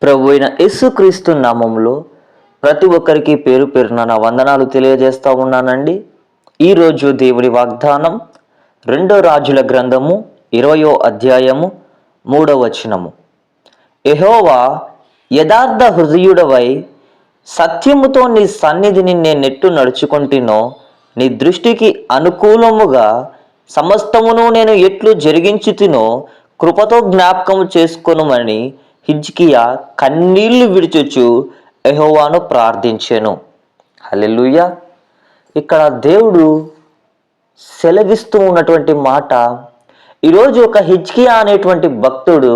ప్రభు అయిన యేసుక్రీస్తు నామంలో ప్రతి ఒక్కరికి పేరు పేరున నా వందనాలు తెలియజేస్తూ ఉన్నానండి. ఈరోజు దేవుడి వాగ్దానం 2 రాజుల గ్రంథము 20వ అధ్యాయము 3వ వచనము. యెహోవా యథార్థ హృదయుడవై సత్యముతో నీ సన్నిధిని నేనెట్టు నడుచుకొంటినో నీ దృష్టికి అనుకూలముగా సమస్తమును నేను ఎట్లు జరిగించుతినో కృపతో జ్ఞాపకము చేసుకొనుమని హిజ్కియా కన్నీళ్లు విడిచుచు యెహోవాను ప్రార్థించెను. హల్లెలూయా. ఇక్కడ దేవుడు సెలవిస్తూ ఉన్నటువంటి మాట, ఈరోజు ఒక హిజ్కియా అనేటువంటి భక్తుడు,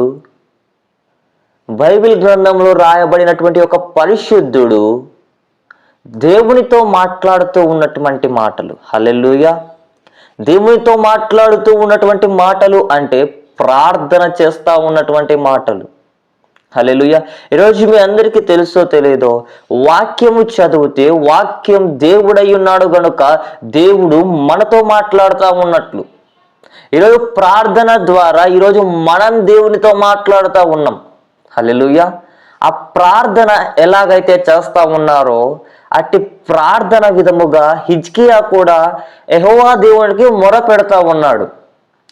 బైబిల్ గ్రంథంలో రాయబడినటువంటి ఒక పరిశుద్ధుడు దేవునితో మాట్లాడుతూ ఉన్నటువంటి మాటలు. హల్లెలూయా. దేవునితో మాట్లాడుతూ ఉన్నటువంటి మాటలు అంటే ప్రార్థన చేస్తూ ఉన్నటువంటి మాటలు. హల్లెలూయా. ఈరోజు మీ అందరికీ తెలుసో తెలియదో, వాక్యము చదివితే వాక్యం దేవుడై ఉన్నాడు గనుక దేవుడు మనతో మాట్లాడుతూ ఉన్నట్లు. ఈరోజు ప్రార్థన ద్వారా ఈరోజు మనం దేవునితో మాట్లాడుతూ ఉన్నాం. హల్లెలూయా. ఆ ప్రార్థన ఎలాగైతే చేస్తూ ఉన్నారో అట్టి ప్రార్థన విధముగా హిజ్కియా కూడా యెహోవా దేవునికి మొర పెడతా ఉన్నాడు.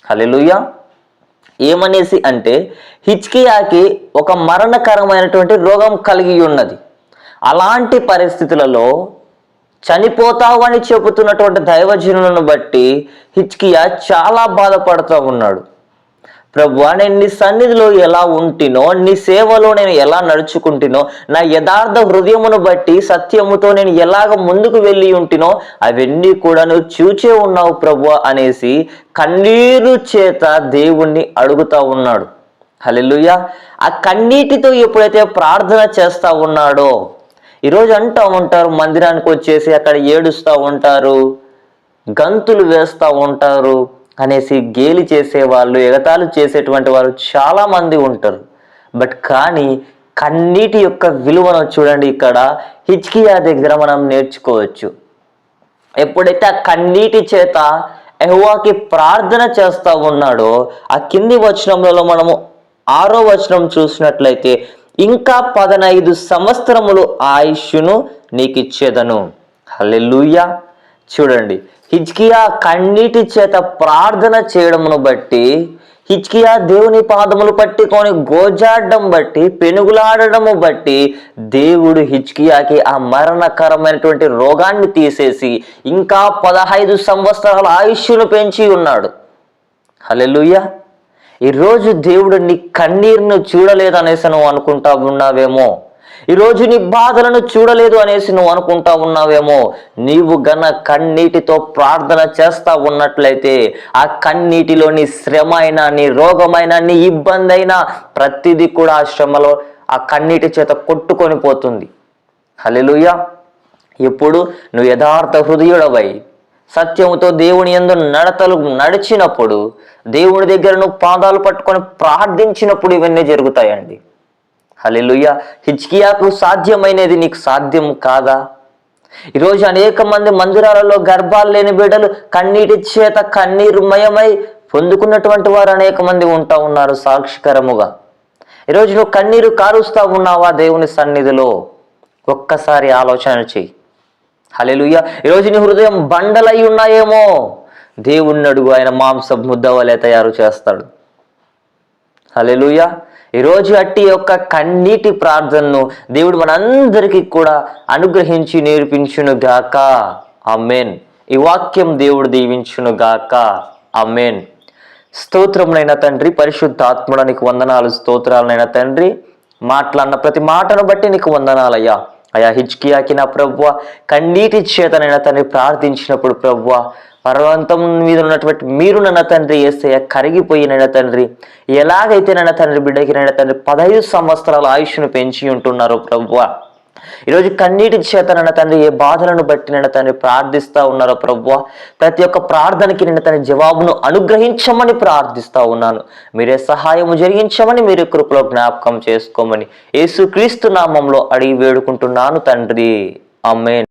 హల్లెలూయా. ఏమనేసి అంటే, హిజ్కియాకి ఒక మరణకరమైనటువంటి రోగం కలిగి ఉన్నది. అలాంటి పరిస్థితులలో చనిపోతావని చెబుతున్నటువంటి దైవజనులను బట్టి హిజ్కియా చాలా బాధపడుతూ ఉన్నాడు. ప్రభువా, నేను నీ సన్నిధిలో ఎలా ఉంటినో, నీ సేవలో నేను ఎలా నడుచుకుంటునో, నా యథార్థ హృదయమును బట్టి సత్యముతో నేను ఎలాగ ముందుకు వెళ్ళి ఉంటినో అవన్నీ కూడా నువ్వు చూచే ఉన్నావు ప్రభువా అనేసి కన్నీరు చేత దేవుణ్ణి అడుగుతా ఉన్నాడు. హల్లెలూయా. ఆ కన్నీటితో ఎప్పుడైతే ప్రార్థన చేస్తా ఉన్నాడో, ఈరోజు అంటూ ఉంటారు, మందిరానికి వచ్చేసి అక్కడ ఏడుస్తూ ఉంటారు, గంతులు వేస్తూ ఉంటారు అనేసి గేలి చేసేవాళ్ళు, ఎగతాళి చేసేటువంటి వారు చాలా మంది ఉంటారు. బట్ కానీ కన్నీటి యొక్క విలువను చూడండి, ఇక్కడ హిజ్కియా దగ్గర మనం నేర్చుకోవచ్చు. ఎప్పుడైతే ఆ కన్నీటి చేత యెహోవాకి ప్రార్థన చేస్తూ ఉన్నాడో, ఆ కింది వచనంలో మనము 6వ వచనం చూసినట్లయితే, ఇంకా 15 సంవత్సరములు ఆయుష్ను నీకు ఇచ్చేదను. హల్లెలూయా. చూడండి, హిజ్కియా కన్నీటి చేత ప్రార్థన చేయడమును బట్టి, హిజ్కియా దేవుని పాదములు పట్టుకొని గోజాడడం బట్టి, పెనుగులాడడము బట్టి దేవుడు హిజ్కియాకి ఆ మరణకరమైనటువంటి రోగాన్ని తీసేసి ఇంకా 15 సంవత్సరాల ఆయుష్ను పెంచి ఉన్నాడు. హల్లెలూయా. ఈరోజు దేవుడు నీ కన్నీరును చూడలేదు అనేసి నువ్వు అనుకుంటా ఉన్నావేమో, ఈరోజు నీ బాధలను చూడలేదు అనేసి నువ్వు అనుకుంటా ఉన్నావేమో. నీవు గన కన్నీటితో ప్రార్థన చేస్తా ఉన్నట్లయితే ఆ కన్నీటిలో నీ శ్రమ అయినా, నీ రోగమైనా, నీ ఇబ్బంది అయినా ప్రతిదీ కూడా ఆ శ్రమలో ఆ కన్నీటి చేత కొట్టుకొని పోతుంది. హల్లెలూయా. ఎప్పుడు నువ్వు యథార్థ హృదయుడవై సత్యముతో దేవుని యందు నడతలు నడిచినప్పుడు, దేవుని దగ్గర నువ్వు పాదాలు పట్టుకొని ప్రార్థించినప్పుడు ఇవన్నీ జరుగుతాయండి. హల్లెలూయా. హిజ్కియాకు సాధ్యమైనది నీకు సాధ్యం కాదా? ఈరోజు అనేక మంది మందిరాలలో గర్భాలు లేని బిడ్డలు కన్నీటి చేత కన్నీరుమయమై పొందుకున్నటువంటి వారు అనేక మంది ఉంటా ఉన్నారు సాక్షికరముగా. ఈరోజు నువ్వు కన్నీరు కారుస్తా ఉన్నావా దేవుని సన్నిధిలో? ఒక్కసారి ఆలోచన చెయ్యి. హల్లెలూయా. ఈరోజు నీ హృదయం బండలై ఉన్నాయేమో, దేవుణ్ణి అడుగు, ఆయన మాంసం ముద్ద వలె తయారు చేస్తాడు. హల్లెలూయా. ఈరోజు అట్టి యొక్క కన్నీటి ప్రార్థనను దేవుడు మనందరికీ కూడా అనుగ్రహించి నేర్పించును గాక. ఆమేన్. ఈ వాక్యం దేవుడు దీవించును గాక. ఆమేన్. స్తోత్రమునైన తండ్రి, పరిశుద్ధాత్ముడా నీకు వందనాలు, స్తోత్రాలనైనా తండ్రి. మాట్లాడిన ప్రతి మాటను బట్టి నీకు వందనాలయ్యా. అయా హిజ్కియాకి నా ప్రభువ కన్నీటి చేతనైనా తండ్రి ప్రార్థించినప్పుడు ప్రభువ, పర్వతం మీద ఉన్నటువంటి మీరు నన్న తండ్రి యేసయ్య కరిగిపోయినైనా తండ్రి, ఎలాగైతే నన్న తండ్రి బిడ్డకి నైనా తండ్రి 15 సంవత్సరాల ఆయుష్ను పెంచి ఉంటున్నారు ప్రభువ, ఈరోజు కన్నీటి చేతనైనా తండ్రి ఏ బాధలను బట్టి నైనా తండ్రి ప్రార్థిస్తూ ఉన్నారో ప్రభువ, ప్రతి ఒక్క ప్రార్థనకి నిన్న తండ్రి జవాబును అనుగ్రహించమని ప్రార్థిస్తూ ఉన్నాను. మీరే సహాయము జరిగించమని, మీరే కృపలో జ్ఞాపకం చేసుకోమని యేసుక్రీస్తు నామంలో అడిగి వేడుకుంటున్నాను తండ్రి. ఆమేన్.